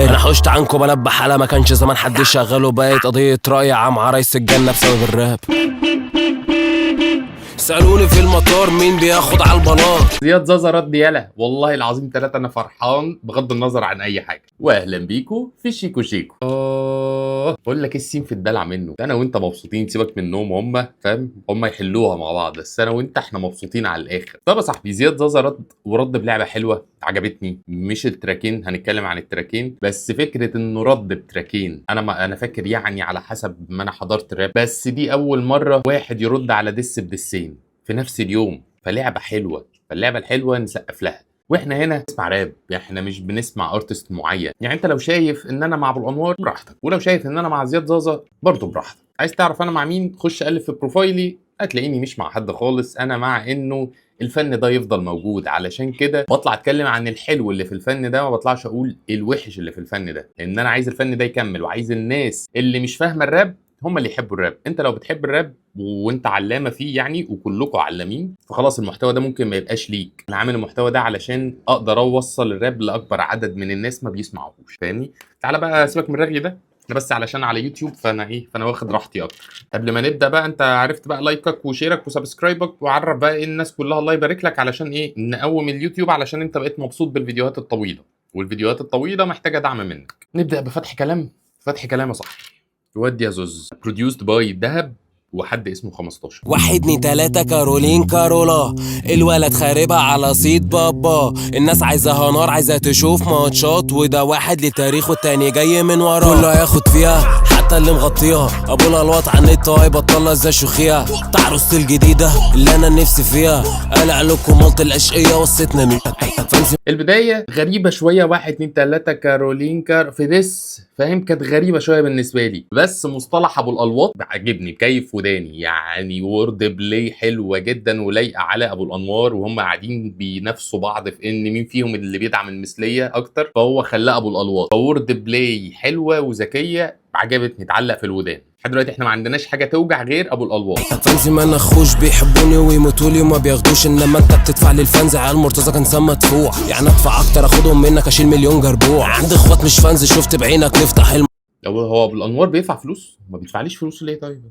انا حوشت عنكم بنبه حالة ما كانش زمان حد يشغله، بقت قضية رأي عام عرايس الجنة بسبب الراب. سألوني في المطار مين بياخد على البلاط. زياد زازا رد يالا والله العظيم ثلاثة. انا فرحان بغض النظر عن اي حاجه. واهلا بيكو في شيكو شيكو. بقول لك ايه السين في الدلع منه، انا وانت مبسوطين، سيبك منهم هم فاهم، هم يحلوها مع بعض، بس انا وانت احنا مبسوطين على الاخر. طب يا صاحبي زياد زازا رد بلعبه حلوه عجبتني، مش التراكين، هنتكلم عن التراكين، بس فكره انه رد بتراكين. انا فاكر يعني على حسب ما انا حضرت راب، بس دي اول مره واحد يرد على دس بدسين في نفس اليوم، فلعبه حلوه، فاللعبه الحلوه نسقف لها. واحنا هنا نسمع راب، يعني احنا مش بنسمع ارتست معين. يعني انت لو شايف ان انا مع ابو الانوار براحتك، ولو شايف ان انا مع زياد زازا برضه براحتك. عايز تعرف انا مع مين؟ خش قلب في بروفايلي هتلاقيني مش مع حد خالص. انا مع انه الفن ده يفضل موجود، علشان كده بطلع اتكلم عن الحلو اللي في الفن ده، ما بطلعش اقول الوحش اللي في الفن ده، لان انا عايز الفن ده يكمل، وعايز الناس اللي مش فاهمه الراب هم اللي يحبوا الراب. انت لو بتحب الراب وانت علامه فيه يعني، وكلكم علامين، فخلاص المحتوى ده ممكن ما يبقاش ليك. انا عامل المحتوى ده علشان اقدر اوصل الراب لاكبر عدد من الناس ما بيسمعوهوش، فاهمني؟ تعالى بقى سيبك من الرغي ده، انا بس علشان على يوتيوب فانا واخد راحتي اكتر. قبل ما نبدا بقى، انت عرفت بقى لايكك وشيرك وسبسكرايبك، وعرف بقى ايه الناس كلها الله يبارك لك، علشان ايه؟ نقوم اليوتيوب، علشان انت بقيت مبسوط بالفيديوهات الطويله، والفيديوهات الطويله محتاجه دعم منك. نبدا بفتح كلام. فتح كلام يا صاحبي. ودي يا زوز. produced باي دهب وحد اسمه 15. 1 2 3 كارولين كارولا، الولد خاربها على صيد بابا، الناس عايزاها نار عايزة تشوف ماتشات، وده واحد لتاريخ والتاني جاي من وراه، كله هياخد فيها حتى اللي مغطيها. ابو الالواط على النت هيبطلها ازاي شوخيها، بتاع عروسة الجديدة اللي انا نفسي فيها، قلع لكم ملط الاشقية وصيتنا مين. البدايه غريبه شويه، 1 2 3 كارولين في ديس، فاهم؟ كانت غريبه شويه بالنسبه لي، بس مصطلح ابو الالواط عاجبني، كيف وداني يعني. وورد بلاي حلوه جدا ولايقه على ابو الانوار، وهم قاعدين بينافسوا بعض في ان مين فيهم اللي بيدعم المثليه اكتر، فهو خلاه ابو الالواط. فورد بلاي حلوه وذكيه عجبتني، اتعلق في الودان. لحد دلوقتي احنا ما عندناش حاجه توجع غير ابو الالواط. فانزي ما نخوش بيحبوني ويموتوا لي وما بياخدوش، انما انت بتدفع للفانز. عيال مرتضى كان سما مدفوع، يعني ادفع اكتر اخدهم منك اشيل مليون جربوع. عندي اخوات مش فانز شفت بعينك نفتح هو ابو الانوار بيدفع فلوس؟ ما بيدفعليش فلوس ليه طيب؟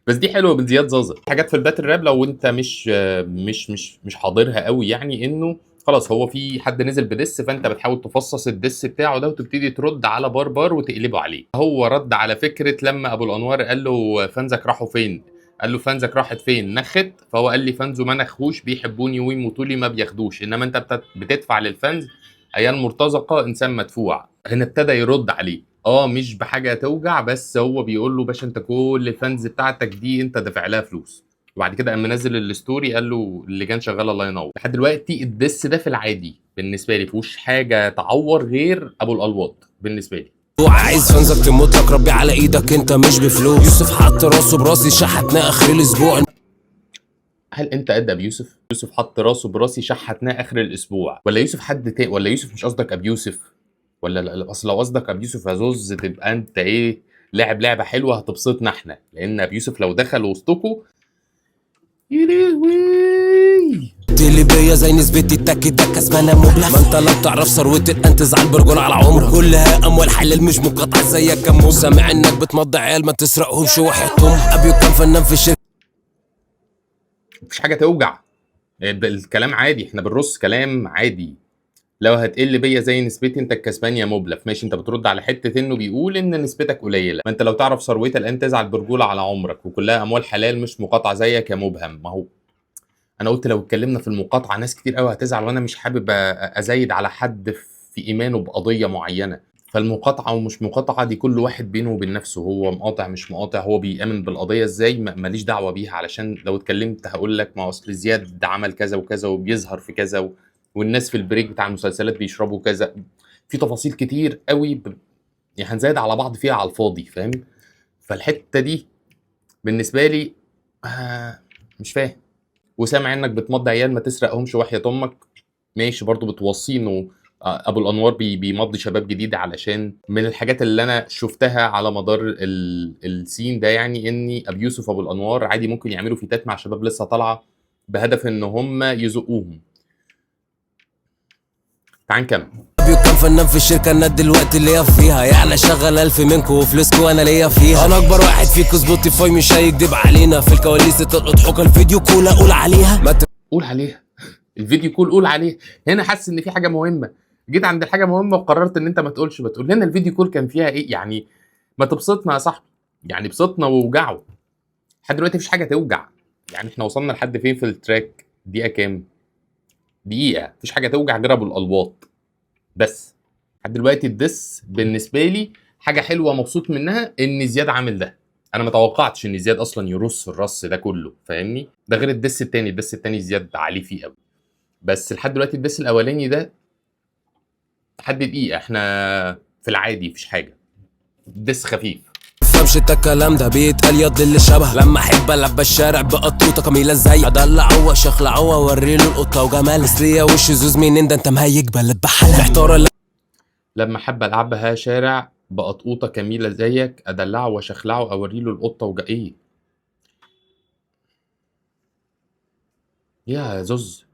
بس دي حلوه من زياد زازا. حاجات في الباتل راب لو انت مش حاضرها قوي، يعني انه خلاص هو في حد نزل بدس، فانت بتحاول تفصص الدس بتاعه ده وتبتدي ترد على باربار وتقلبه عليه. هو رد على فكره لما ابو الانوار قال له فانزك راحوا فين، قال له فانزك راحت فين؟ نخت. فهو قال لي فانزو ما نخوش بيحبوني ويموتوا لي ما بياخدوش، انما انت بتدفع للفانز. عيال مرتزقه انسان مدفوع. هنا ابتدى يرد عليه، مش بحاجه توجع، بس هو بيقول له باشا انت كل الفانز بتاعتك دي انت دافع لها فلوس. وبعد كده قام منزل الستوري قال له اللجان شغاله الله ينور. لحد دلوقتي الدس ده في العادي بالنسبه لي فيهوش حاجه تعور غير ابو الالواط بالنسبه لي. عايز فانزك تموت لك ربي على ايدك انت مش بفلوس. يوسف حط راسه براسي شحتنا اخر الاسبوع. هل انت قد ابي يوسف؟ يوسف حط راسه براسي شحتناه اخر الاسبوع، ولا يوسف حد تاني؟ ولا يوسف مش قصدك ابي يوسف؟ ولا اصل لو قصدك ابي يوسف يا زوز تبقى انت ايه، لاعب لعبه حلوه هتبسطنا احنا، لان ابي يوسف لو دخل وسطكم يا لهوي اللي بيا زي نسبتي التك ده كسبانه مبلغ. ما انت لا بتعرف ثروتي انت زعل برجول على عمرك، كلها اموال حلال مش مقاطعه زيك كم. سامع انك بتمضي عيال ما تسرقهمش وحياتهم. ابيو كان فنان في الشركه، مفيش حاجه توجع. الكلام عادي، احنا بنرص كلام عادي. لو هتقل بيا زي نسبتي انت الكسبان يا مبلغ، ماشي. انت بترد على حته انه بيقول ان نسبتك قليله. ما انت لو تعرف ثروتي الان تزعل برجوله على عمرك، وكلها اموال حلال مش مقاطعه زيك يا مبهم. ما هو انا قلت لو اتكلمنا في المقاطعه ناس كتير قوي هتزعل، وانا مش حابب ازايد على حد في ايمانه بقضيه معينه. فالمقاطعه ومش مقاطعه دي كل واحد بينه وبين نفسه، هو مقاطع مش مقاطع، هو بيامن بالقضيه ازاي، ماليش دعوه بيها. علشان لو اتكلمت هقول لك ما اصل زياد ده عمل كذا وكذا وبيظهر في كذا والناس في البريك بتاع المسلسلات بيشربوا كذا، في تفاصيل كتير قوي يعني هنزايد على بعض فيها على الفاضي، فاهم؟ فالحته دي بالنسبه لي مش فاهم. وسامع انك بتمضي عيال ما تسرقهمش وحياة امك، ماشي. برضو بتوصي انه ابو الانوار بيمضي شباب جديد، علشان من الحاجات اللي انا شفتها على مدار السين ده، يعني اني ابو يوسف وابو الانوار عادي ممكن يعملوا فيتات مع شباب لسه طالعه بهدف ان هم يزقوهم. تعال نكمل. ابيو كان فنان في الشركه انا دلوقتي اللي فيها، يعني اشغل 1000 منكم وفلوسكم انا ليا فيها. انا اكبر واحد فيكم سبوتيفاي مش هيكدب علينا، في الكواليس تلقط حكى الفيديو كول اقول عليها ما قول عليها الفيديو كول، قول عليه. هنا حاسس ان في حاجه مهمه، جيت عند الحاجه مهمه وقررت ان انت ما تقولش. بتقول لنا الفيديو كول كان فيها ايه يعني؟ ما تبسطنا يا صاحبي، يعني بسطنا ووجعه. لحد دلوقتي مفيش حاجه توجع. يعني احنا وصلنا لحد فين في التراك؟ دقيقه كام؟ دقيقه. مفيش حاجه توجع غير ابو الالواط بس. لحد دلوقتي الدس بالنسبه لي حاجه حلوه مبسوط منها، ان زياد عامل ده. انا ما توقعتش ان زياد اصلا يرص الرص ده كله، فاهمني؟ ده غير الدس التاني. الدس التاني زياد عليه فيه قوي، بس لحد دلوقتي الدس الاولاني ده لحد دقيقه احنا في العادي مفيش حاجه، دس خفيف. تفهمش انت الكلام ده بيتقال يض اللي شبه، لما احب العب الشارع بقطوطه كميله زي ادلعوه شخلعوه اوريله القطه وجمال ليا وش زوز منين ده انت مهيج بلد بحالة محتار. لما حب العبها شارع بقطوطه كميله زيك ادلعه وشخلعه اوريله القطه ايه يا زوز؟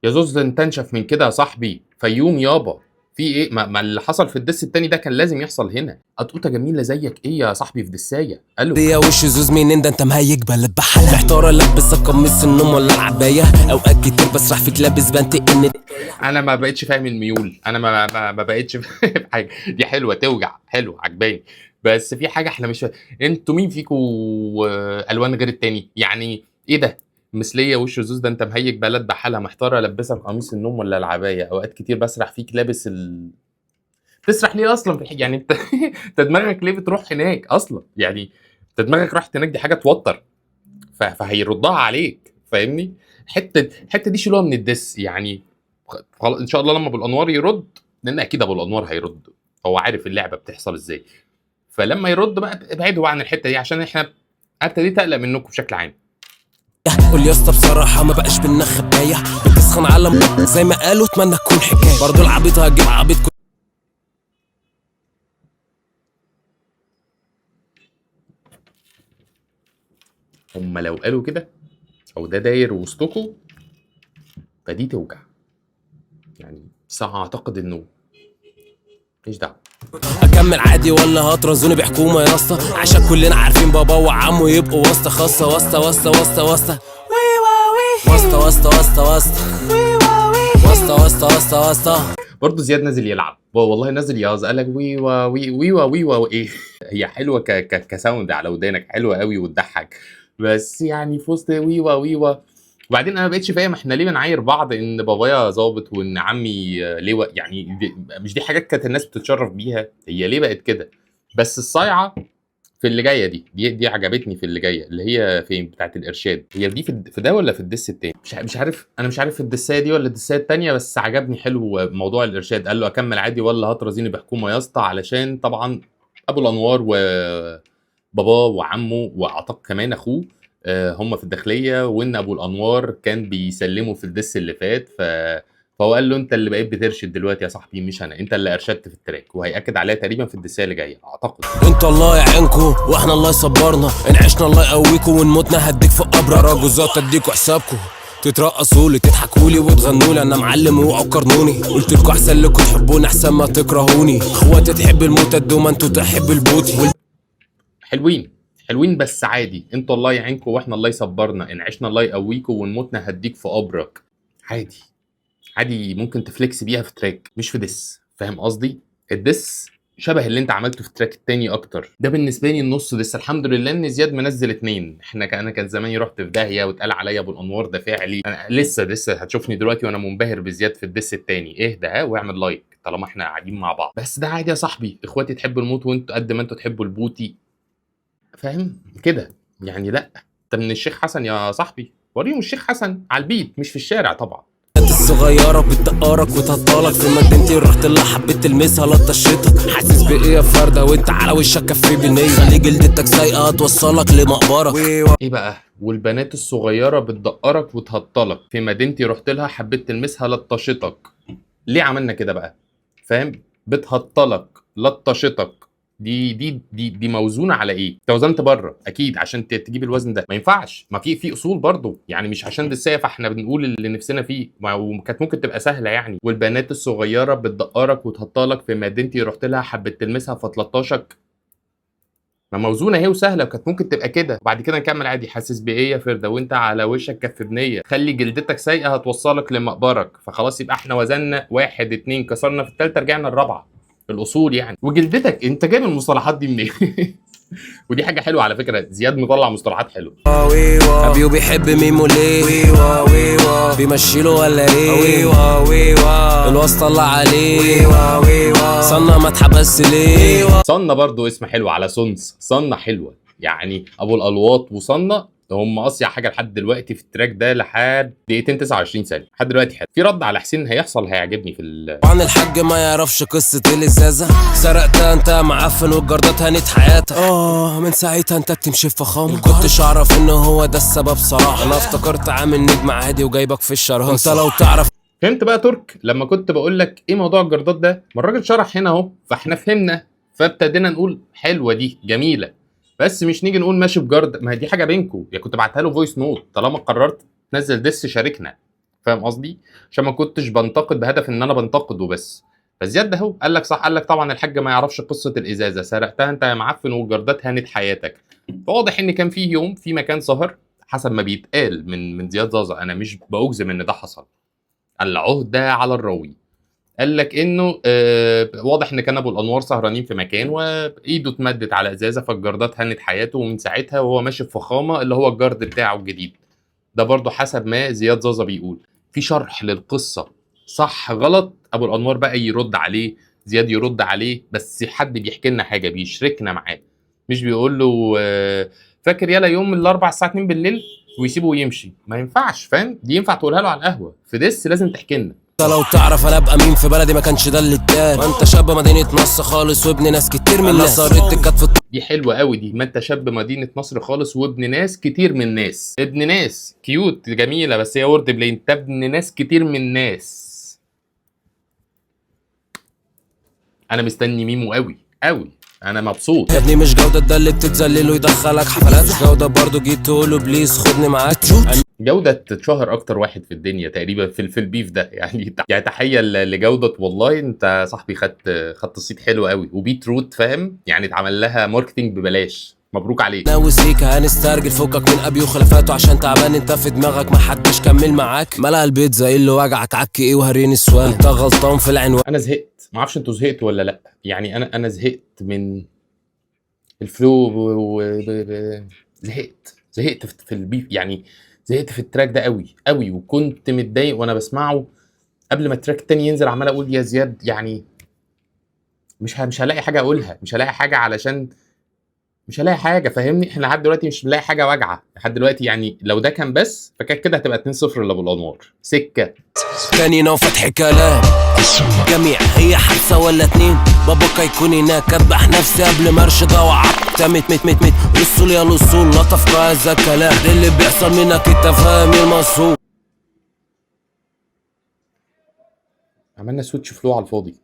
يا زوز انت انشف من كده يا صاحبي، فيوم يابا. في ايه؟ ما اللي حصل في الدس التاني ده كان لازم يحصل هنا. قطوطه جميله زيك ايه يا صاحبي في دسايه؟ الو ليا وش زوز منين ده انت مهيج بلد بحالة محتار البس قميص النوم ولا العبايه، اوقات كتير بسرح فيك لابس بنتي ان انا ما بقتش فاهم الميول. انا ما بقتش فاهم حاجه. دي حلوه توجع، حلو عجباني، بس في حاجه احنا مش فاهم. انتوا مين فيكم الوان غير التاني؟ يعني ايه ده؟ مثليه وش زوز ده انت مهيج بلد بحالها، محتاره البسك قميص النوم ولا العبايه، اوقات كتير بسرح فيك لابس تسرح ليه اصلا في يعني انت انت دماغك ليه بتروح هناك اصلا؟ يعني انت دماغك راحت هناك، دي حاجه توتر. فهيردها عليك، فاهمني؟ الحته دي شيلوها من الدس يعني. ان شاء الله لما ابو الانوار يرد، لان اكيد ابو الانوار هيرد، هو عارف اللعبه بتحصل ازاي. فلما يرد بقى ابعدوا عن الحته دي، عشان احنا ابتديت اقلق منكم بشكل عام. قول يا اسطى بصراحه ما بقاش بينا خبايه، بتسخن على زي ما قالوا اتمنى تكون حكايه، برضه العبيط هجيب عبيط. هم لو قالوا كده او ده داير وسطكم فدي توجع يعني. بس اعتقد انه مفيش دعوه. اكمل عادي ولا هطرزوني بحكومه يا اسطى، عشان كلنا عارفين بابا وعمو يبقوا واسطه خاصه. واسطه واسطه واسطه واسطه واسطه واسطه واسطه واسطه واسطه واسطه واسطه. برضه زياد نازل يلعب والله، نازل يهزر، قال لك ويوا ويوا ويوا ايه. هي حلوه كساوند على ودانك، حلوه قوي وتضحك، بس يعني في وسط ويوا ويوا. وبعدين انا ما بقتش فاهم احنا ليه بنعاير بعض ان بابايا ظابط وان عمي لواء. يعني مش دي حاجات كانت الناس بتتشرف بيها؟ هي ليه بقت كده؟ بس الصايعه في اللي جايه دي عجبتني. في اللي جايه اللي هي فين بتاعت الارشاد، هي دي في ده ولا في الدس التاني؟ مش عارف. انا مش عارف الدسايه دي ولا الدسايه التانيه، بس عجبني حلو موضوع الارشاد. قال له اكمل عادي ولا هترزيني بحكومه يا اسطى، علشان طبعا ابو الانوار وباباه وعمه واعتقد كمان اخوه هم في الداخليه، وان ابو الانوار كان بيسلمه في الدس اللي فات. فهو قال له انت اللي بقيت بترشد دلوقتي يا صاحبي مش انا، انت اللي ارشدت في التراك. وهياكد عليها تقريبا في الدسايه اللي جايه اعتقد. انت الله يعينكم واحنا الله يصبرنا، ان عشنا الله يقويكم وان متنا هديك في قبر راجوزات اديكوا حسابكم، تترقصوا لي تضحكوا لي وتغنوا لي انا معلم اوعوا قرنوني، قلت لكم احسن لكم تحبوني احسن ما تكرهوني، اخواتي تحب الموت قد ما انتوا تحبوا البوتي. حلوين بس عادي. انتوا الله يعينكم واحنا الله يصبرنا، ان عشنا الله يقويكم وان متنا هديك في قبرك. عادي ممكن تفليكس بيها في تراك مش في دس، فاهم قصدي؟ الدس شبه اللي انت عملته في التراك التاني اكتر. ده بالنسبه لي النص دس. الحمد لله ان زياد منزل 2. انا كان زماني رحت في داهيه واتقال عليا ابو الانوار ده فعلي. انا لسه هتشوفني دلوقتي وانا منبهر بزياد في الدس التاني. اهدى ها واعمل لايك طالما احنا قاعدين مع بعض. بس ده عادي يا صاحبي، اخواتي تحبوا الموت وانتوا قد ما انتوا تحبوا البوتي، فاهم كده يعني؟ لا انت من الشيخ حسن يا صاحبي، وريهم الشيخ حسن على البيت مش في الشارع طبعا. الصغيرة بتدقرك وتهطلك في مدينتي، رحت لها حبيت تلمسها لطشتك، حاسس بايه يا فردة وانت على وشك كفي بنية، خلي جلدتك سايقة هتوصلك لمقبرك. ايه بقى؟ والبنات الصغيرة بتدقرك وتهطلك في مدينتي، رحت لها حبيت تلمسها لطشتك. ليه عملنا كده بقى؟ فاهم؟ بتهطلك لطشتك دي موزونه على ايه؟ انت وزنت بره اكيد عشان تجيب الوزن ده، ما ينفعش. ما في اصول برضه يعني، مش عشان دي السيف احنا بنقول اللي نفسنا فيه. وكانت ممكن تبقى سهله يعني، والبنات الصغيره بتدقرك وتحطها في مدينتي، رحت لها حبيت تلمسها فتلطشك. ما موزونه اهي وسهله، وكانت ممكن تبقى كده. وبعد كده نكمل عادي. حاسس بايه يا فرده وانت على وشك كف بنيه، خلي جلدتك سايقه هتوصلك لمقبرك. فخلاص يبقى احنا وزننا 1 2 كسرنا في الثالثه رجعنا الرابعه. الاصول يعني. وجلدتك انت جايب المصطلحات دي منين؟ ودي حاجه حلوه على فكره، زياد مطلع مصطلحات حلوه. ابيو بيحب ميمو ليه؟ بيمشيله ولا ايه؟ الواسطة طلع عليه. صنع ما اتحبس ليه؟ صنة برضو اسم حلو على سونس. صنة حلوه يعني. ابو الالواط وصنة هم اصيع حاجه لحد دلوقتي في التراك ده، لحد دقيقتين 29 ثانيه لحد دلوقتي. حلو. في رد على حسين هيحصل هيعجبني في طبعا الحاج ما يعرفش قصه الازازه، سرقتها انت معفن والجردات هنت حياتك. من ساعتها انت بتمشي في فخامه، ما كنتش اعرف ان هو ده السبب صراحه. انا افتكرت عامل نجم عادي وجايبك في الشرهنسه. انت لو تعرف. فهمت بقى ترك لما كنت بقول لك ايه موضوع الجردات ده؟ ما الراجل شرح هنا اهو، فاحنا فهمنا، فابتدينا نقول حلوه دي جميله، بس مش نيجي نقول ماشي بجرد. ما هي دي حاجه بينكم يا، كنت بعتها له فويس نوت. طالما قررت تنزل ديس شاركنا، فاهم قصدي؟ عشان ما كنتش بنتقد بهدف ان انا بنتقد وبس. فزياد ده اهو قال لك صح، قال لك طبعا الحاج ما يعرفش قصه الازازه، سرقتها انت يا معفن والجردات هانت حياتك. فواضح ان كان فيه يوم في مكان سهر حسب ما بيتقال من زياد زازا، انا مش باجزم ان ده حصل. العهده على الراوي. قال لك انه واضح ان كان ابو الانوار سهرانين في مكان وايده اتمدت على ازازه، فالجردات هنت حياته، ومن ساعتها وهو ماشي في فخامه اللي هو الجرد بتاعه الجديد. ده برضو حسب ما زياد زازا بيقول. في شرح للقصه صح غلط، ابو الانوار بقى يرد عليه، زياد يرد عليه، بس حد بيحكي لنا حاجه بيشركنا معاه، مش بيقول له فاكر يلا يوم الاربع الساعه 2 بالليل ويسيبه ويمشي. ما ينفعش، فاهم؟ دي ينفع تقولها له على القهوه، في ديس لازم تحكي لنا. انت لو تعرف انا ابقى مين في بلدي، ما كانش ده اللي اتقال. ما انت شاب مدينه نصر خالص وابن ناس كتير من الناس. صارت الكتف. دي حلوه قوي دي. ما انت شاب مدينه نصر خالص وابن ناس كتير من الناس. ابن ناس كيوت جميله، بس هي وورد بلاي. انت ابن ناس كتير من الناس. انا مستني ميمو قوي قوي، انا مبسوط يا ابني مش جودة ده اللي بتتذلل ويدخلك حفلات، مش جودة برضه جيت تقوله بليز خدني معاك. جودة تشهر اكتر واحد في الدنيا تقريبا في البيف ده يعني. يعني تحية لجودة، والله انت صاحبي خدت الصيت حلو قوي، وبيت روت فاهم يعني، اتعمل لها ماركتنج ببلاش. مبروك عليك. ناوي سيكا هنسترجل فوقك من ابي وخلافاته، عشان تعبان انت في دماغك ما حدش كمل معاك. ملأ البيت زي اللي وجعك عك ايه وهريني السؤال، انت غلطان في العنوان. انا زهقت، ما اعرفش انتوا زهقتوا ولا لا يعني. انا زهقت من الفلو زهقت في البيف يعني. زهقت في التراك ده قوي قوي، وكنت متضايق وانا بسمعه. قبل ما التراك التاني ينزل عمال اقول يا زياد يعني مش هلاقي حاجه اقولها، مش هلاقي حاجه علشان مش هلاقي حاجه، فاهمني؟ احنا لحد دلوقتي مش بنلاقي حاجه واجعه لحد دلوقتي يعني. لو ده كان بس فكانت كده هتبقى 2-0 لابو الانوار. سكه تاني نو فتح كلام جميع، هي حادثه ولا اتنين؟ بابا يكون هناك اذبح نفسي قبل ما ارشد اوعى. مت الوصول يا الوصول لطف هذا الكلام، اللي بيحصل منك انت فاهم المصروف. عملنا سويتش فلو على الفاضي،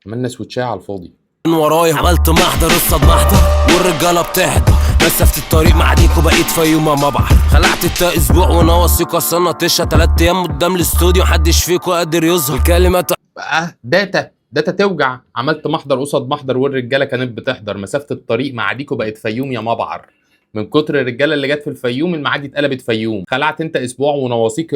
عملنا سويتشايه على الفاضي. من ورايا عملت محضر قصاد محضر والرجاله بتحضر، مسافة الطريق معديك وبقيت فيومة مبعر. خلعت التا اسبوع ونواصيك وصلنا تشا 3 ايام قدام الاستوديو محدش فيكو قادر يظهر الكلمات. داتا توجع. عملت محضر قصاد محضر والرجاله كانت بتحضر، مسافه الطريق معديك وبقت فيوم يا مبعر. من كتر الرجاله اللي جت في الفيوم المعادي اتقلبت فيوم. خلعت انت اسبوع ونواصيك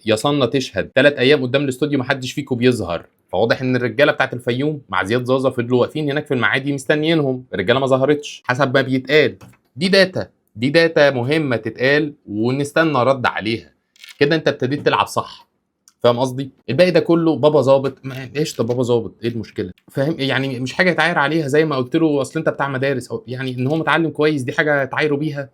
يا صنة تشهد 3 ايام قدام الاستوديو محدش فيكو بيظهر. فواضح ان الرجاله بتاعت الفيوم مع زياد زازا فضلوا واقفين هناك في المعادي مستنيينهم، الرجاله ما ظهرتش حسب ما بيتقال. دي داتا مهمه تتقال ونستنى رد عليها. كده انت ابتديت تلعب صح، فاهم قصدي؟ الباقي ده كله بابا ظابط، ايش طب بابا ظابط ايه المشكله؟ فاهم يعني؟ مش حاجه يتعاير عليها زي ما قلت له اصل انت بتاع مدارس، او يعني ان هو متعلم كويس دي حاجه تعايروا بيها.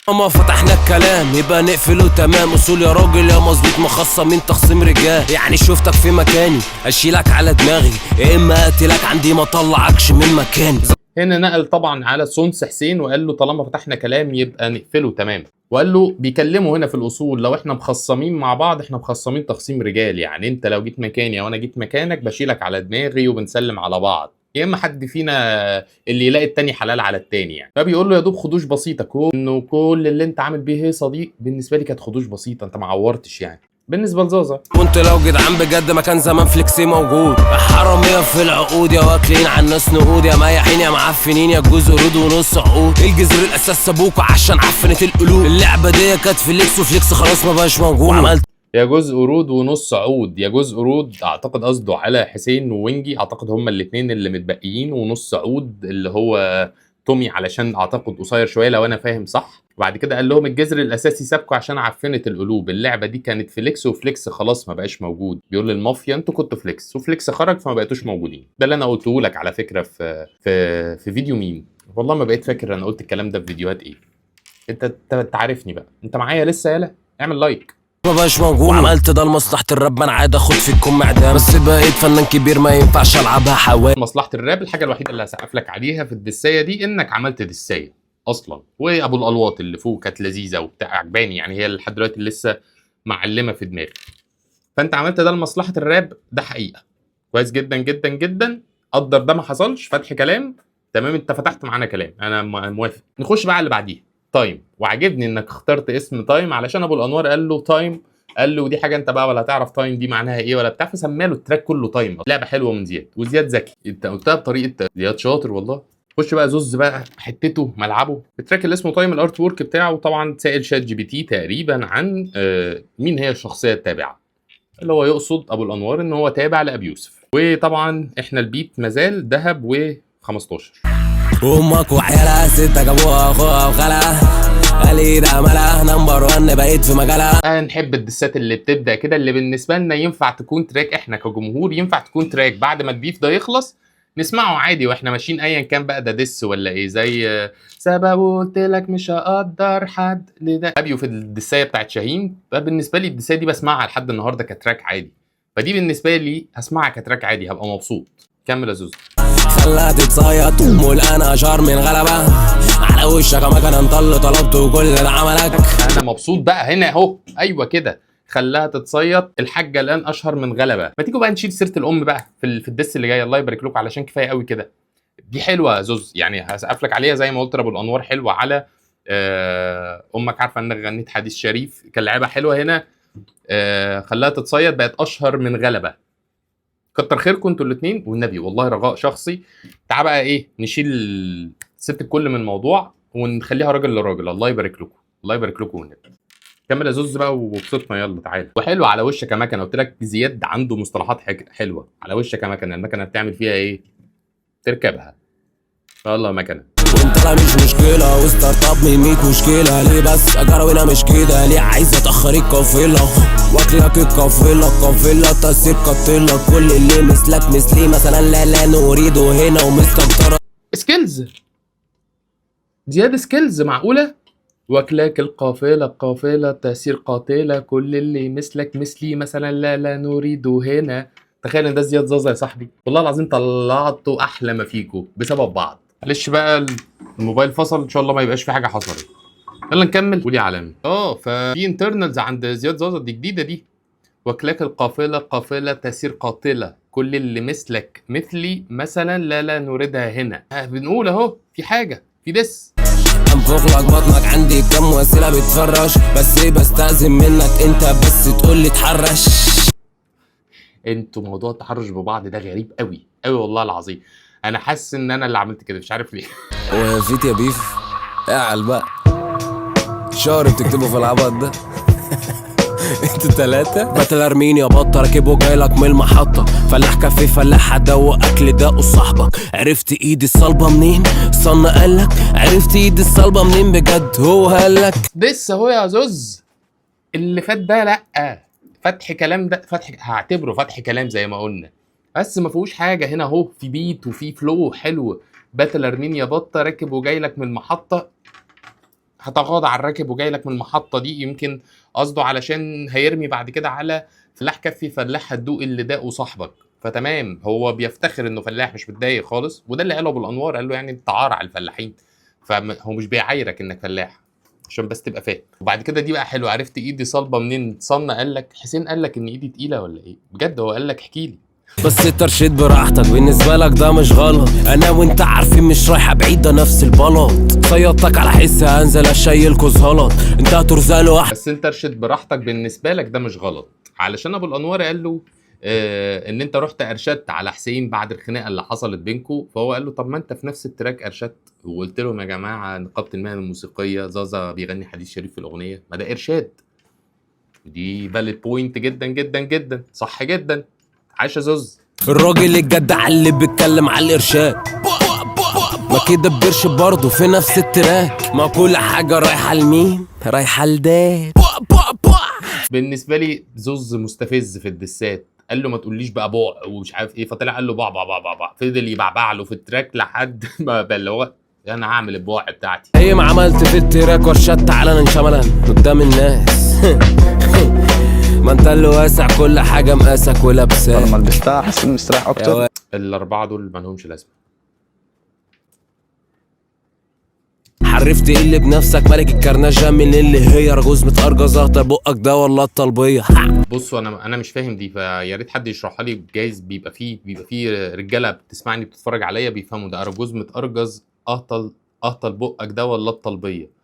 اما فتحنا الكلام يبقى نقفله تمام. اصول يا راجل يا مظبوط مخصمين تخصيم رجال، يعني شفتك في مكاني اشيلك على دماغي يا اما اقتلك عندي ما طلعكش من مكاني. هنا نقل طبعا على سونس حسين وقال له طالما فتحنا كلام يبقى نقفله تمام. وقال له بيكلمه هنا في الاصول لو احنا مخصمين مع بعض احنا مخصمين تخصيم رجال، يعني انت لو جيت مكاني او انا جيت مكانك بشيلك على دماغي وبنسلم على بعض. يا اما حد فينا اللي يلاقي التاني حلال على التاني يعني. فبيقول له يا دوب خدوش بسيطه، انه كل اللي انت عامل بيه هيصه دي بالنسبه لي كانت خدوش بسيطه، انت ما عورتش يعني بالنسبه لزازا. كنت لو جدعان بجد ما كان زمان فليكسي موجود. حرامية في العقود، يا واكلين على الناس نقود، يا مايحين يا معفنين، يا جوز قرود ونص عقود. الجذر الاساس سابوكوا عشان عفنت القلوب. اللعبة دي كانت فليكس وفليكس خلاص ما بقاش موجود. وعملت يا جزء قرود ونص عود، يا جزء قرود اعتقد قصده على حسين ووينجي، اعتقد هما الاثنين اللي متبقيين، ونص عود اللي هو تومي علشان اعتقد قصير شويه لو انا فاهم صح. وبعد كده قال لهم الجذر الاساسي سابكوا عشان عفنت القلوب. اللعبه دي كانت فليكس وفليكس خلاص ما بقاش موجود. بيقول للمافيا انتوا كنتوا فليكس وفليكس خرج فما بقيتوش موجودين. ده اللي انا قلته لك على فكره في فيديو مين، والله ما بقيت فاكر انا قلت الكلام ده في فيديوهات ايه. انت عارفني بقى، انت معايا لسه، يالا اعمل لايك. ما بقاش موجود. وعملت ده لمصلحة الرب، انا عاد اخد فيكم اعدام، بس بقيت فنان كبير ما ينفعش العبها حوالي. مصلحه الراب الحاجه الوحيده اللي هسقف لك عليها في الدسايه دي انك عملت دسايه اصلا، وابو الالواط اللي فوق كانت لذيذه وبتاع عجباني يعني، هي لحد دلوقتي لسه معلمه في دماغي. فانت عملت ده لمصلحه الراب، ده حقيقه كويس جدا جدا جدا. قدر ده ما حصلش، فتح كلام تمام، انت فتحت معانا كلام، انا موافق. نخش بقى على اللي بعديه، تايم. وعجبني انك اخترت اسم تايم علشان ابو الانوار قال له تايم، قال له دي حاجه انت بقى ولا تعرف تايم دي معناها ايه ولا بتاع، فسمى له التراك كله تايم. لعبه حلوه من زياد، وزياد ذكي، انت قلتها بطريقه زياد شاطر والله. خش بقى زوز بقى حتته ملعبه. التراك اللي اسمه تايم الارت وورك بتاعه طبعا سائل شات جي بي تي تقريبا عن مين هي الشخصيه التابعه، اللي هو يقصد ابو الانوار ان هو تابع لابي يوسف. وطبعا احنا البيت مازال دهب و15. امك وعيالها ستة جابوها اخوها وخالها، قالي ده عملها نمبر 1 بقيت في مجالها. نحب الدسات اللي بتبدا كده، اللي بالنسبه لنا ينفع تكون تراك، احنا كجمهور ينفع تكون تراك بعد ما البيف ده يخلص نسمعه عادي واحنا ماشيين ايا كان بقى، ده دس ولا ايه، زي سبب قلت لك مش هقدر حد لده ابيو في الدسايه بتاعت شاهين. بالنسبه لي الدسايه دي بسمعها لحد النهارده كتراك عادي، فدي بالنسبه لي هسمعها كتراك عادي هبقى مبسوط. كمل يا زوزو. خلاها تتصيط ومول انا اشهر من غلبة، على وشك ما كان انطل طلبت وكل اللي عملك. انا مبسوط بقى هنا اهو، ايوه كده، خلاها تتصيط الحاجه الان اشهر من غلبه. ما تيجوا بقى نشيل سيره الام بقى في الدس اللي جاي، الله يبارك لكم علشان كفايه قوي كده. دي حلوه يا زوز يعني، هسقف لك عليها زي ما قلت لابو الانوار، حلوه على امك عارفه انك غنيت حديث شريف، كان لعبه حلوه هنا. خلاها تتصيط بقت اشهر من غلبه. كتر خيركم انتوا الاثنين والنبي، والله رجاء شخصي. تعال بقى ايه، نشيل ست الكل من الموضوع ونخليها راجل لراجل. الله يبارك لكم، الله يبارك لكم والنبي. كمل يا زوز بقى وبسطنا، يلا تعالى. وحلو على وشك مكنه، قلت لك زياد عنده مصطلحات حلوه. على وشك مكنه، المكنه بتعمل فيها ايه؟ تركبها. يلا مكنه. وانت لا مش مشكلة وستارت اب من 100 مشكلة، ليه بس اجراوينا مش كده، ليه عايزة تأخر القافلة واكلك القافلة تأثير قاتلة، كل اللي مثلك مثلي مثلا لا نريده هنا ومستكترة. سكيلز زياد، سكيلز معقولة؟ واكلاك القافلة تأثير قاتلة، كل اللي مثلك مثلي مثلا لا نريده هنا. تخيل ان ده زياد زازا يا صاحبي، والله العظيم طلعتوا احلى ما فيكوا بسبب بعض. معلش بقى الموبايل فصل، ان شاء الله ما يبقاش في حاجه حصلت. يلا نكمل. قولي عالمي. ففي انترنالز عند زياد زازا، دي جديده دي. واكلاك القافلة تأثير قاتلة، كل اللي مثلك مثلي مثلا لا نريدها هنا. بنقول اهو في حاجه، في دس. انفخ لك بطنك، عندي كام وسيلة بتفرش، بس بستأذن منك انت بس تقولي اتحرش. انتوا موضوع التحرش ببعض ده غريب قوي قوي والله العظيم. انا حاسس ان انا اللي عملت كده، مش عارف ليه. وفيت يا بيف اعل بقى شهر بتكتبوا في العبط ده. انتوا 3 باتل ارمينيا بطة راكبه جايلك من المحطة، فلاح كافيه فلاح هدوق اكل ده صاحبك. عرفت ايدي الصلبة منين؟ صن قالك. عرفت ايدي الصلبة منين بجد؟ هو قالك. دس اهو يا زوز. اللي فات ده لا فتح كلام، ده هعتبره فتح كلام زي ما قلنا، بس ما فيهوش حاجه هنا اهو. في بيت وفي فلو حلو. باتل ارمينيا بطه راكب وجاي لك من المحطه، هتغاضى عن راكب وجاي لك من المحطه دي، يمكن قصده علشان هيرمي بعد كده على فلاح كفي فلاح هتدوق اللي داقه صاحبك. فتمام، هو بيفتخر انه فلاح مش متضايق خالص، وده اللي قاله ابو الانوار، قال له يعني انت عار على الفلاحين، فهو مش بيعايرك انك فلاح عشان بس تبقى فاهم. وبعد كده دي بقى حلو، عرفت ايدي صلبه منين؟ صن قال لك، حسين قال لك ان ايدي تقيله ولا ايه؟ بجد هو قال لك احكي لي. بس ترشيد براحتك، بالنسبة لك ده مش غلط. انا وانت عارفين مش رايحة بعيد، ده نفس البلط. صيادتك على حس هنزل اشيلكوا زهلط، انت هترزقله واحد. بس انت ارشد براحتك بالنسبه لك ده مش غلط، علشان ابو الانوار قال له ان انت رحت ارشدت على حسين بعد الخناقه اللي حصلت بينكم، فهو قال له طب ما انت في نفس التراك ارشدت وقلت لهم يا جماعه نقابه المهن الموسيقيه زازا بيغني حديث شريف في الاغنيه، ما ده ارشاد. دي فاليد بوينت جدا جدا جدا، صح جدا. عايشه زوز. الراجل الجدع اللي بيتكلم على الارشاد، ما كده بيرش برضه في نفس التراك. ما كل حاجة رايحة لمين؟ رايحة لده. بالنسبه لي زوز مستفز في الدسات، قال له ما تقوليش بقى بوع ومش عارف ايه، فطلع قال له بع بع بع بع بع، فضل يبعبع له في التراك لحد ما بقى اللي هو انا هعمل البوع بتاعتي. هي ما عملت في التراك ورشدت علنا شملا قدام الناس. ما انت اللي واسع كل حاجة مقاسك ولابساك. لما لبستها حسيت مستريح اكتر. الاربعه دول ما لهمش لازمه. حرفت ايه اللي بنفسك ملك الكرنجة من اللي هي رجوز متأرجزة، طب بقك ده ولا الطلبية؟ بصوا انا مش فاهم دي، فيا ريت حد يشرحها لي. جايز بيبقى فيه رجاله بتسمعني بتتفرج عليا بيفهموا ده ارجوز متأرجز اهطل بقك ده ولا الطلبيه.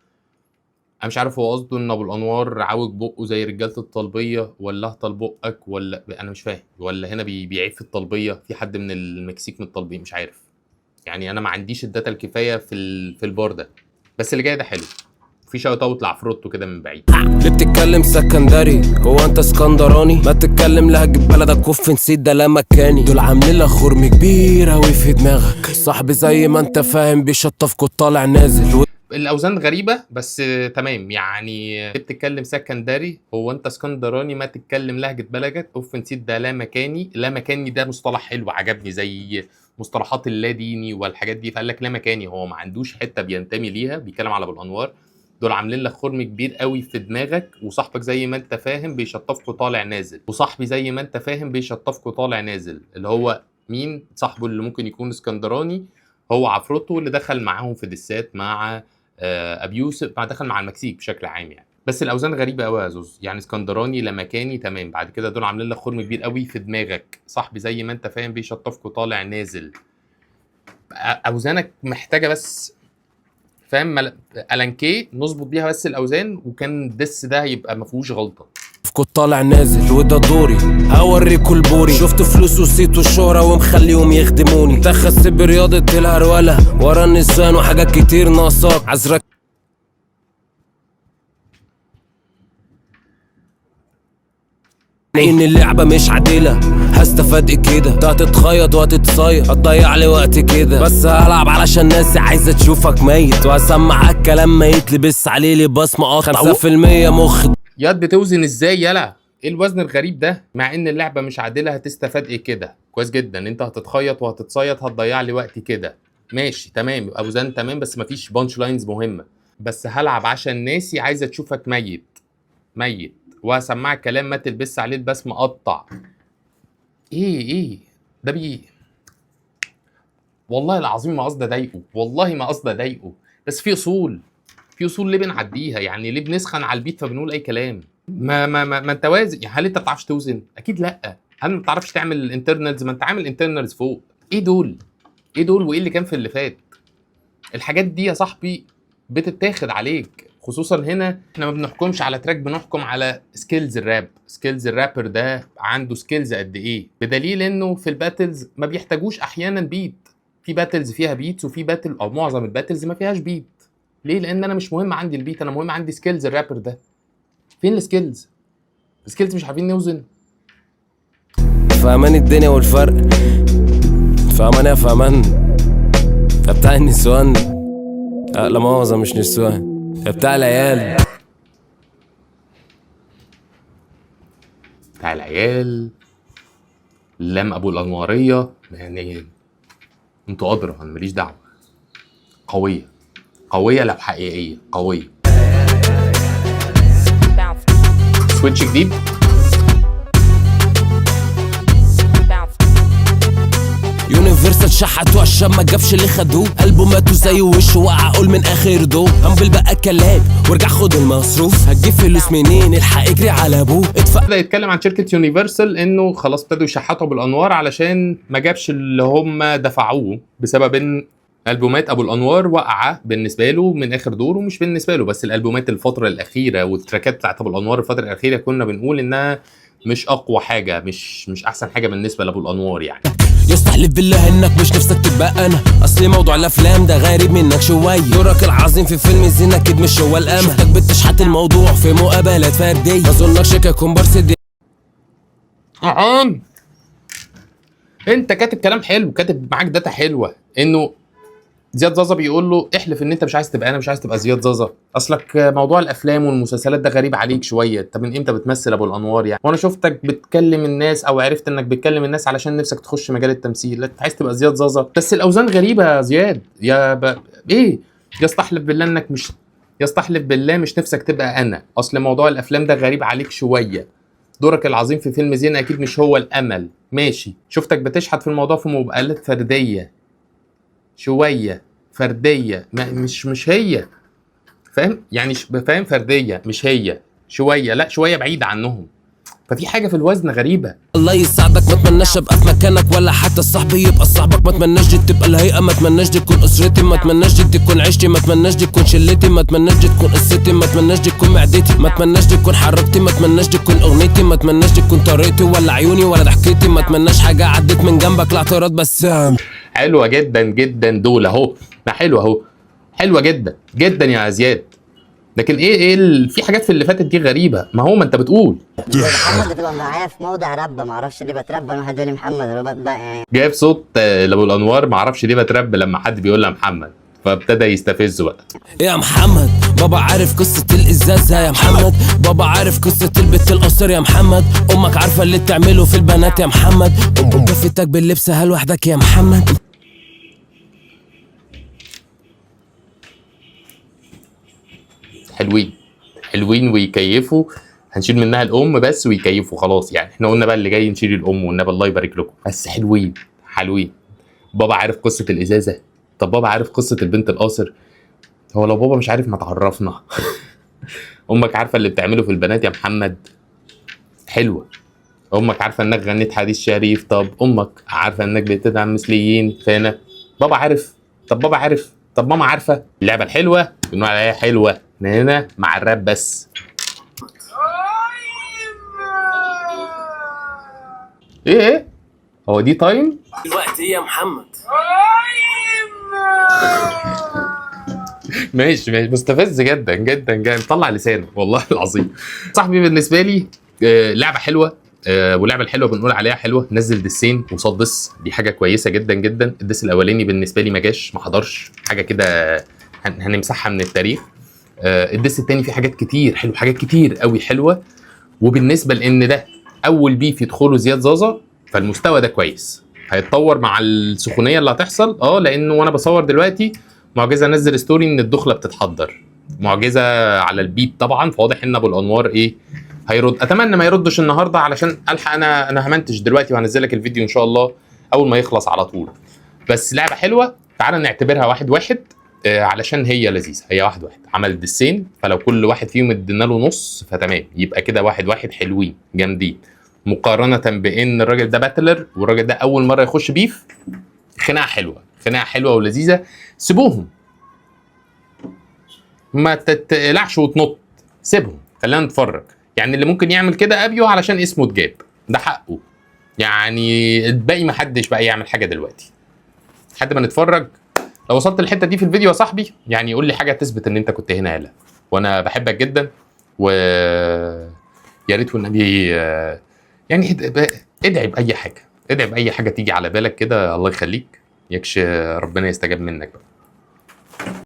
انا مش عارف هو قصده ان ابو الانوار عاوج بقه زي رجاله الطلبيه، ولا اهطل بقك، ولا انا مش فاهم، ولا هنا بيعيب في الطلبيه، في حد من المكسيك من الطلبيه مش عارف. يعني انا ما عنديش الداتا الكفايه في البار ده. بس اللي جاي ده حلو، في شوت اوت لعفروتو كده من بعيد. ليه بتتكلم سكندري؟ هو انت اسكندراني؟ ما تتكلم لهجة بلدك كف نسيت ده لا مكاني. دول عاملين لك خرم كبير اوي في دماغك، صاحبي زي ما انت فاهم بيشطفكوا طالع نازل. الاوزان غريبه بس تمام. يعني بتتكلم سكندري، هو انت اسكندراني؟ ما تتكلم لهجه بلدك اوف نسيت ده لا مكاني. لا مكاني ده مصطلح حلو عجبني، زي مصطلحات اللا ديني والحاجات دي، فقال لك لا مكاني. هو ما عندوش حته بينتمي ليها، بيتكلم على ابو الانوار. دول عاملين لك خرم كبير قوي في دماغك، وصاحبك زي ما انت فاهم بيشطفكوا طالع نازل، وصاحبي زي ما انت فاهم بيشطفكوا طالع نازل. اللي هو مين صاحبه اللي ممكن يكون اسكندراني؟ هو عفروتو اللي دخل معاهم في دسات مع ابي يوسف، مع دخل مع المكسيك بشكل عام يعني. بس الاوزان غريبه قوي يا زوز. يعني اسكندراني لا مكاني تمام، بعد كده دول عاملين لك خرم كبير قوي في دماغك، صاحبي زي ما انت فاهم بيشطفكوا طالع نازل. اوزانك محتاجه بس فاهم الانكي نظبط بيها بس الاوزان، وكان الدس ده هيبقى ما فيهوش غلطه. كنت طالع نازل وده دوري هوريكوا البوري، شفت فلوس وصيت والشهرة ومخليهم يخدموني. انت خس برياضة الهرولة ورا النسوان وحاجات كتير ناقصاك عذرك. ان اللعبة مش عادلة، هستفاد ايه كده؟ ده هتتخيط وهتتصيط، هتضيع لي وقت كده. بس هلعب علشان الناس عايزة تشوفك ميت، وهسمعك كلام ميت لبس عليه لباس مقاطع 5% مخ. ياد بتوزن ازاي يلا؟ ايه الوزن الغريب ده؟ مع ان اللعبه مش عادله هتستفاد ايه كده؟ كويس جدا. انت هتتخيط وهتتصيط هتضيع لي وقت كده، ماشي تمام. اوزان تمام بس مفيش بانش لاينز مهمه. بس هلعب عشان ناسي عايزه تشوفك ميت، وهسمعك كلام ما تلبس عليه الباس مقطع. ايه ده والله العظيم ما قصدي اضايقه، والله ما قصدي اضايقه، بس في اصول ليه بنعديها؟ يعني ليه بنسخن على البيت فبنقول اي كلام؟ ما انت وازن. هل انت بتعرفش توزن؟ اكيد لا. هل ما بتعرفش تعمل الانترنالز؟ ما انت عامل انترنالز فوق. ايه دول وايه اللي كان في اللي فات؟ الحاجات دي يا صاحبي بتتاخد عليك، خصوصا هنا احنا ما بنحكمش على تراك، بنحكم على سكيلز الراب. سكيلز الرابر ده عنده سكيلز قد ايه، بدليل انه في الباتلز ما بيحتاجوش احيانا بيت. في باتلز فيها بيتس، وفي باتل او معظم الباتلز ما فيهاش بيت. ليه؟ لان انا مش مهم عندي البيت، انا مهم عندي سكيلز الرابر ده. فين السكيلز مش عارفين نوزن. فاهمان الدنيا والفرق، فاهمان يا فاهمان. ده بتاع النسوان، لا مؤاخذة مش نسوان، ده بتاع العيال. بتاع العيال لام ابو الانواريه يعني. انتوا ادرى، انا ماليش دعوه. قويه لو حقيقيه قويه. سويتش جديد يونيفرسال شحتوا عشان ما جابش اللي خدوه، قلبه ماتوا زي وشه وقع قول من اخر دو. همبل بقى الكلام وارجع خد المصروف، هتجيب فلوس منين الحق اجري على ابوه. بدأ يتكلم عن شركة يونيفرسال انه خلاص ابتدوا يشحتوا بالانوار علشان ما جابش اللي هم دفعوه، بسبب ان البومات ابو الانوار واقعه بالنسبه له من اخر دور. ومش بالنسبه له بس، الالبومات الفتره الاخيره والتراكات بتاعت ابو الانوار الفتره الاخيره كنا بنقول انها مش اقوى حاجه، مش احسن حاجه بالنسبه لابو الانوار يعني. يستحلف بالله انك مش نفسك تبقى انا، اصل موضوع الافلام ده غريب منك شويه. دورك العظيم في فيلم زين اكيد مش هو الامل، شفتك بتشحت الموضوع في مقابلات فرديه، ما اظنكش ككومبارس دي. انت كاتب كلام حلو، كاتب معاك داتا حلوه، انه زياد زازا بيقول له احلف ان انت مش عايز تبقى انا، مش عايز تبقى زياد زازا، اصلك موضوع الافلام والمسلسلات ده غريب عليك شويه. انت من امتى بتمثل ابو الانوار يعني؟ وانا شفتك بتكلم الناس او عرفت انك بتكلم الناس علشان نفسك تخش مجال التمثيل، انت عايز تبقى زياد زازا. بس الاوزان غريبه يا زياد ايه. يستحلف بالله انك مش، يستحلف بالله مش نفسك تبقى انا، اصل موضوع الافلام ده غريب عليك شويه. دورك العظيم في فيلم زين اكيد مش هو الامل، ماشي. شفتك بتشحت في الموضوع في مقابلات فرديه شويه، فرديه مش هي، فاهم يعني؟ فاهم، فرديه مش هي، شويه لا شويه بعيده عنهم، ففي حاجه في الوزن غريبه. الله يساعدك، ما اتمناش ابقى في مكانك ولا حتى الصاحب يبقى صاحبك، ما اتمناش دي تبقى الهيئه، ما اتمناش دي تكون اسرتي، ما اتمناش دي تكون عيشتي، ما اتمناش دي تكون شلتي، ما اتمناش دي تكون قصتي، ما اتمناش دي تكون معدتي، ما اتمناش دي تكون حركتي، ما اتمناش دي تكون اغنيتي، ما اتمناش دي تكون طريقتي ولا عيوني ولا ضحكتي، ما اتمناش حاجه عدت من جنبك لا اعتراض بس. حلوه جدا جدا دول اهو، ما حلوه اهو، حلوه جدا جدا يا زياد. لكن في حاجات في اللي فاتت دي غريبه. ما هو ما انت بتقول محمد بتبقى معايا في موضع ربه، ما اعرفش ليه بتربى واحد يقول لي محمد بقى جايب صوت لابو الانوار، ما اعرفش ليه بترب لما حد بيقول لها محمد، فابتدى يستفزه بقى. يا محمد بابا عارف قصة الإزازة يا محمد، بابا عارف قصة البت القصر يا محمد، أمك عارفة اللي بتعمله في البنات يا محمد، كفتك باللبس هل وحدك يا محمد. حلوين حلوين ويكيفوا، هنشيل منها الام بس ويكيفوا خلاص يعني. احنا قلنا بقى اللي جاي نشيل الام والنبي الله يبارك لكم، بس حلوين حلوين. بابا عارف قصه الازازه، طب بابا عارف قصه البنت القاصر، هو لو بابا مش عارف ما تعرفنا. امك عارفه اللي بتعمله في البنات يا محمد، حلوه. امك عارفه انك غنيت حديث شريف، طب امك عارفه انك بتدعم مثليين فانا. بابا عارف، طب بابا عارف، طب ماما عارفه. اللعبه الحلوه بنقول عليها حلوه هنا مع الراب بس. ايه هو دي تايم الوقت ايه يا محمد؟ ماشي مستفز جدا جدا جدا، طلع لسانه والله العظيم. صاحبي بالنسبه لي لعبه حلوه، واللعبه الحلوه بنقول عليها حلوه. نزل دسين وصاد دس، دي حاجه كويسه جدا جدا. الدس الاولاني بالنسبه لي ما جاش، ما حضرش حاجه كده، هنمسحها من التاريخ. الدس التاني فيه حاجات كتير حلوه، حاجات كتير قوي حلوه. وبالنسبه لان ده اول بيف يدخله زياد زازا، فالمستوى ده كويس، هيتطور مع السخونيه اللي هتحصل. لانه وانا بصور دلوقتي معجزه نزل ستوري ان الدخله بتتحضر، معجزه على البيت طبعا، فواضح ان ابو الانوار هيرد. اتمنى ما يردش النهارده علشان الحق انا همنتج دلوقتي وهنزل لك الفيديو ان شاء الله اول ما يخلص على طول. بس لعبه حلوه، تعال نعتبرها 1-1 علشان هي لذيذه. هي 1-1 عمل دسين، فلو كل واحد فيهم ادينا له نص فتمام، يبقى كده 1-1 حلوين جامدين، مقارنه بان الراجل ده باتلر والراجل ده اول مره يخش بيف. خناقه حلوه، خناقه حلوه ولذيذه. سيبوهم، ما تتقلعش وتنط، سيبهم خلينا نتفرج. يعني اللي ممكن يعمل كده ابيو علشان اسمه اتجاب، ده حقه يعني. الباقي ما حدش بقى يعمل حاجه دلوقتي لحد ما نتفرج. لو وصلت الحته دي في الفيديو يا صاحبي يعني قول لي حاجه تثبت ان انت كنت هنا يالا، وانا بحبك جدا. و يا ريت والنبي يعني ادعي باي حاجه، ادعي باي حاجه تيجي على بالك كده، الله يخليك، يكش ربنا يستجاب منك بقى.